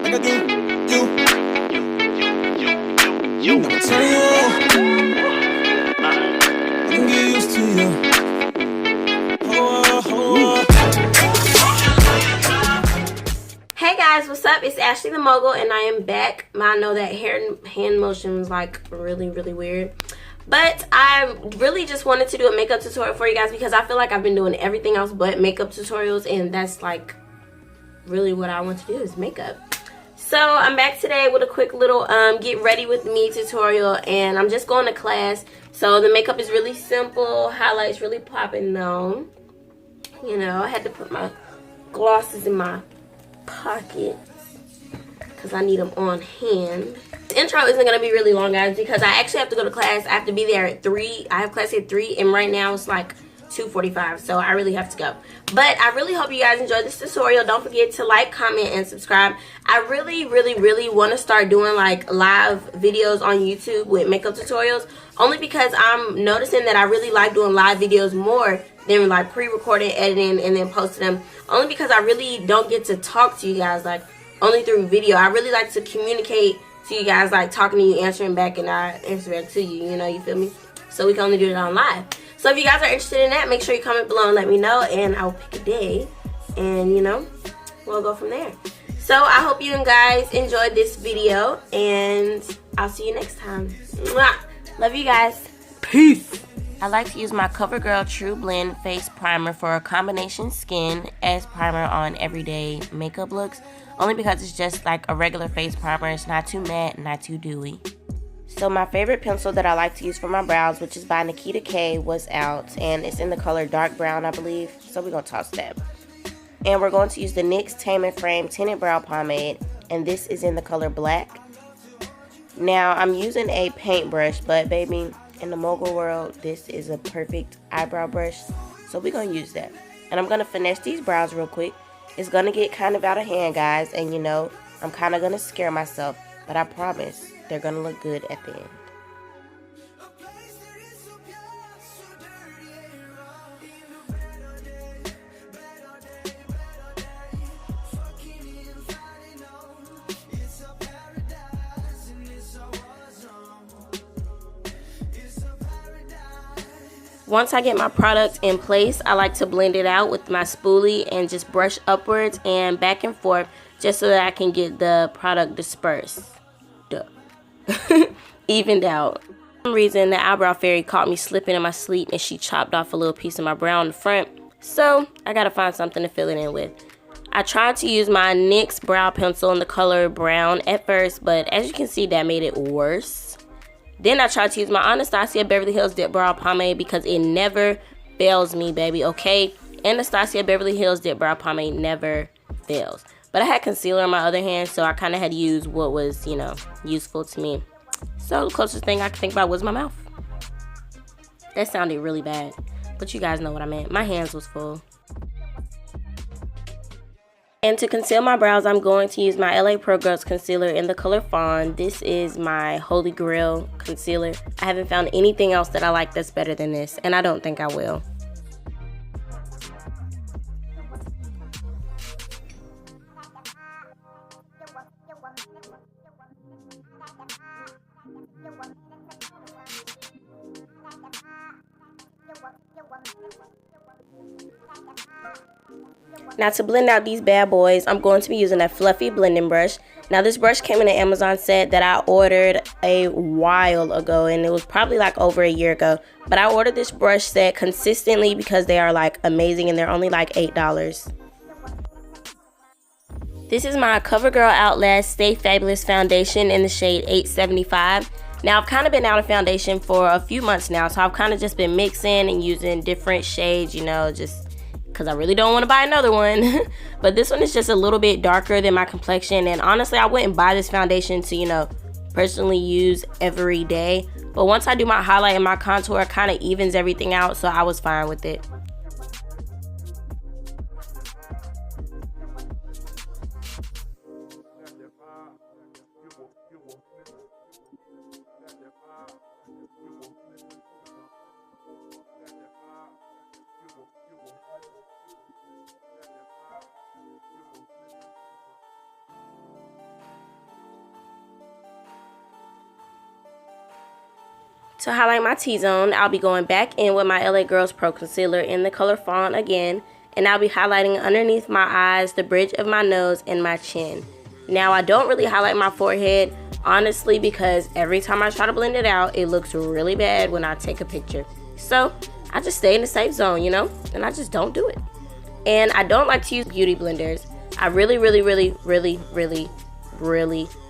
like I do you. Let me tell you, I can get used to you. Hey guys, what's up? It's Ashley the Mogul and I am back. I know that hand motion was like really weird. But I really just wanted to do a makeup tutorial for you guys because I feel like I've been doing everything else but makeup tutorials, and that's like really what I want to do is makeup. So I'm back today with a quick little get ready with me tutorial, and I'm just going to class. So the makeup is really simple, highlights really popping though. You know, I had to put my glosses in my pocket because I need them on hand. The intro isn't going to be really long, guys, because I actually have to go to class. I have to be there at 3. I have class at 3, and right now it's like 2:45, so I really have to go. But I really hope you guys enjoyed this tutorial. Don't forget to like, comment, and subscribe. I really want to start doing like live videos on YouTube with makeup tutorials, only because I'm noticing that I really like doing live videos more than like pre-recording, editing, and then posting them, only because I really don't get to talk to you guys like only through video. I really like to communicate to you guys, like talking to you, answering back, and I answer back to you, you know, you feel me? So we can only do it on live. So if you guys are interested in that, make sure you comment below and let me know, and I'll pick a day, and you know, we'll go from there. So I hope you guys enjoyed this video, and I'll see you next time. Mwah! Love you guys. Peace. I like to use my CoverGirl True Blend Face Primer for a combination skin as primer on everyday makeup looks, only because it's just like a regular face primer. It's not too matte, not too dewy. So my favorite pencil that I like to use for my brows, which is by Decay, was out, and it's in the color dark brown, I believe. So we're going to toss that. And we're going to use the NYX Tame Frame Tinted Brow Pomade, and this is in the color black. Now I'm using a paintbrush, but baby, in the Mogul world, this is a perfect eyebrow brush, so we're going to use that. And I'm going to finesse these brows real quick. It's going to get kind of out of hand, guys, and you know, I'm kind of going to scare myself, but I promise they're going to look good at the end. Once I get my product in place, I like to blend it out with my spoolie and just brush upwards and back and forth just so that I can get the product dispersed. Evened out. For some reason, the eyebrow fairy caught me slipping in my sleep and she chopped off a little piece of my brow in the front. So I gotta find something to fill it in with. I tried to use my NYX brow pencil in the color brown at first, but as you can see, that made it worse. Then I tried to use my Anastasia Beverly Hills Dip Brow Pomade because it never fails me, baby, okay? Anastasia Beverly Hills Dip Brow Pomade never fails. But I had concealer on my other hand, so I kind of had to use what was, you know, useful to me. So the closest thing I could think about was my mouth. That sounded really bad, but you guys know what I meant. My hands was full. And to conceal my brows, I'm going to use my LA Pro Girls concealer in the color Fawn. This is my holy grail concealer. I haven't found anything else that I like that's better than this, and I don't think I will. Now to blend out these bad boys, I'm going to be using a fluffy blending brush. Now this brush came in an Amazon set that I ordered a while ago, and it was probably like over a year ago. But I ordered this brush set consistently because they are like amazing and they're only like $8. This is my CoverGirl Outlast Stay Fabulous foundation in the shade 875. Now I've kind of been out of foundation for a few months now, so I've kind of just been mixing and using different shades, you know, just because I really don't want to buy another one. But this one is just a little bit darker than my complexion, and honestly I wouldn't buy this foundation to, you know, personally use every day. But once I do my highlight and my contour, it kind of evens everything out, so I was fine with it. To highlight my T-zone, I'll be going back in with my LA Girls Pro Concealer in the color Fawn again. And I'll be highlighting underneath my eyes, the bridge of my nose, and my chin. Now, I don't really highlight my forehead, honestly, because every time I try to blend it out, it looks really bad when I take a picture. So, I just stay in the safe zone, you know, and I just don't do it. And I don't like to use beauty blenders. I really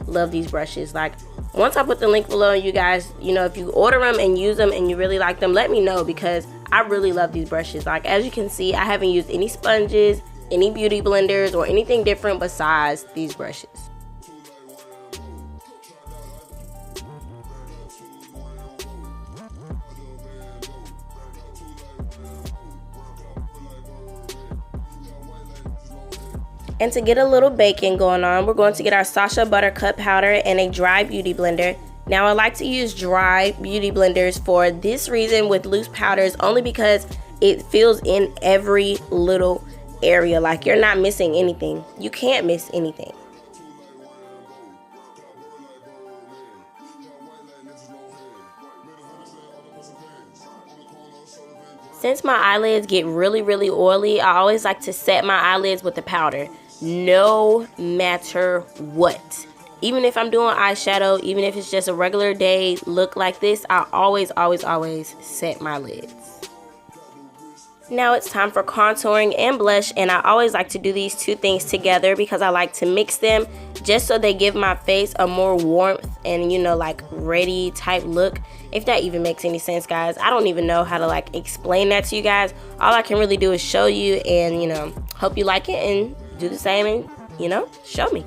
love these brushes. Like, once I put the link below, you guys, you know, if you order them and use them and you really like them, let me know, because I really love these brushes. Like, as you can see, I haven't used any sponges, any beauty blenders, or anything different besides these brushes. And to get a little baking going on, we're going to get our SACHA buttercup powder and a dry beauty blender. Now, I like to use dry beauty blenders for this reason with loose powders, only because it fills in every little area. Like, you're not missing anything. You can't miss anything. Since my eyelids get really oily, I always like to set my eyelids with the powder, no matter what. Even if I'm doing eyeshadow, even if it's just a regular day look like this, I always set my lids. Now it's time for contouring and blush, and I always like to do these two things together because I like to mix them just so they give my face a more warmth and, you know, like ready type look. If that even makes any sense, guys. I don't even know how to like explain that to you guys. All I can really do is show you and, you know, hope you like it and do the same and, you know, show me.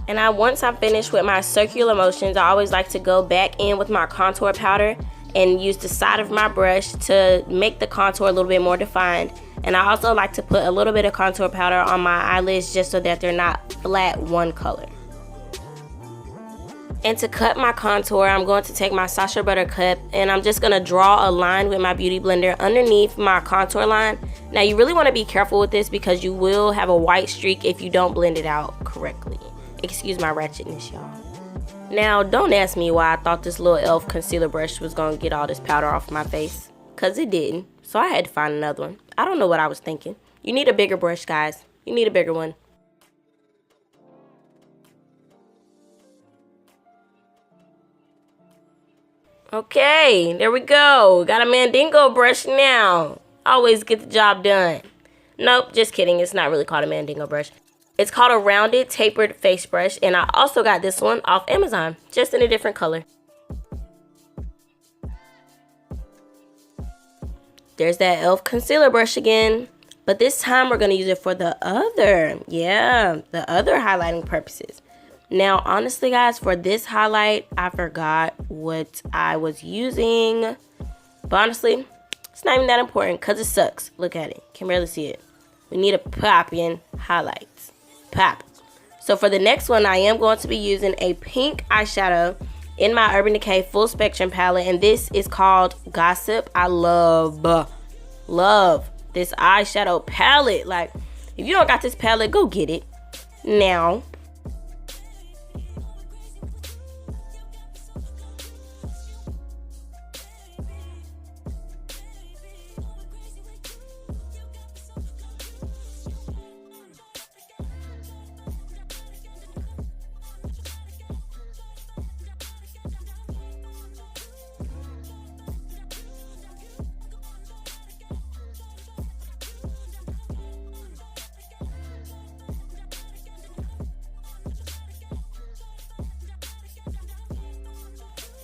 And once I'm finished with my circular motions, I always like to go back in with my contour powder and use the side of my brush to make the contour a little bit more defined. And I also like to put a little bit of contour powder on my eyelids just so that they're not flat one color. And to cut my contour, I'm going to take my SACHA buttercup and I'm just going to draw a line with my beauty blender underneath my contour line. Now, you really want to be careful with this because you will have a white streak if you don't blend it out correctly. Excuse my ratchetness, y'all. Now, don't ask me why I thought this little e.l.f. concealer brush was going to get all this powder off my face, because it didn't. So I had to find another one. I don't know what I was thinking. You need a bigger brush, guys. You need a bigger one. Okay, there we go. Got a Mandingo brush now. Always get the job done. Nope, just kidding. It's not really called a Mandingo brush. It's called a rounded tapered face brush, and I also got this one off Amazon, just in a different color. There's that e.l.f. concealer brush again, but this time we're going to use it for the other highlighting purposes. Now, honestly, guys, for this highlight, I forgot what I was using, but honestly, it's not even that important because it sucks. Look at it. Can barely see it. We need a pop-in highlight. Pop. So for the next one, I am going to be using a pink eyeshadow in my Urban Decay Full Spectrum palette, and this is called Gossip. I love this eyeshadow palette. Like, if you don't got this palette, go get it now.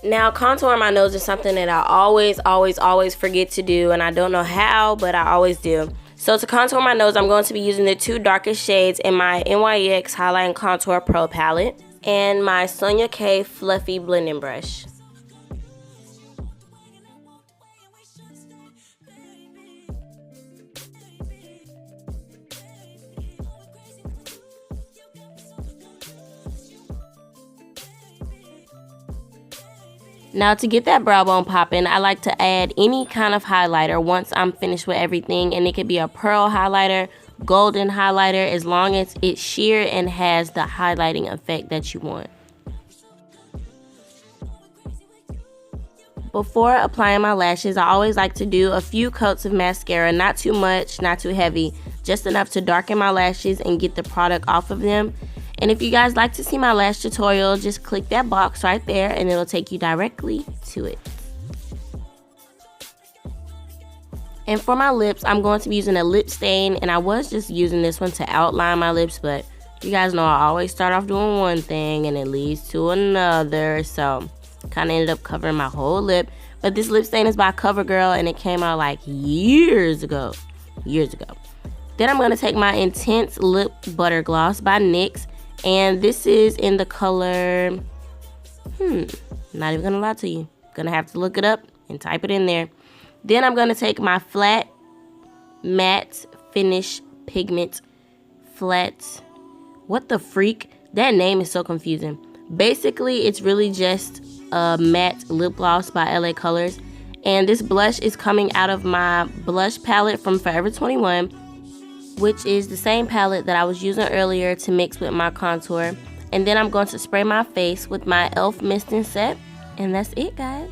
Now, contouring my nose is something that I always forget to do, and I don't know how, but I always do. So to contour my nose, I'm going to be using the two darkest shades in my NYX Highlight and Contour Pro palette and my Sonia K Fluffy Blending Brush. Now, to get that brow bone popping, I like to add any kind of highlighter once I'm finished with everything. And it could be a pearl highlighter, golden highlighter, as long as it's sheer and has the highlighting effect that you want. Before applying my lashes, I always like to do a few coats of mascara, not too much, not too heavy, just enough to darken my lashes and get the product off of them. And if you guys like to see my lash tutorial, just click that box right there and it'll take you directly to it. And for my lips, I'm going to be using a lip stain, and I was just using this one to outline my lips, but you guys know I always start off doing one thing and it leads to another, so kind of ended up covering my whole lip. But this lip stain is by CoverGirl and it came out like years ago. Then I'm going to take my Intense Lip Butter Gloss by NYX, and this is in the color, not even going to lie to you. Going to have to look it up and type it in there. Then I'm going to take my Flat Matte Finish Pigment Flat. What the freak? That name is so confusing. Basically, it's really just a matte lip gloss by LA Colors. And this blush is coming out of my blush palette from Forever 21, which is the same palette that I was using earlier to mix with my contour. And then I'm going to spray my face with my e.l.f. Mist and Set. And that's it, guys.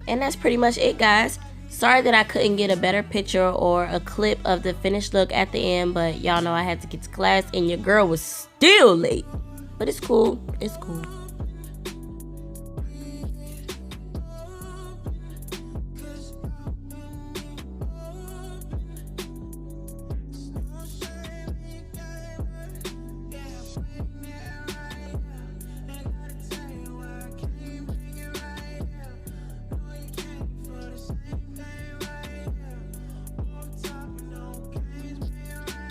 And that's pretty much it, guys. Sorry that I couldn't get a better picture or a clip of the finished look at the end, but y'all know I had to get to class and your girl was still late. But it's cool. It's cool.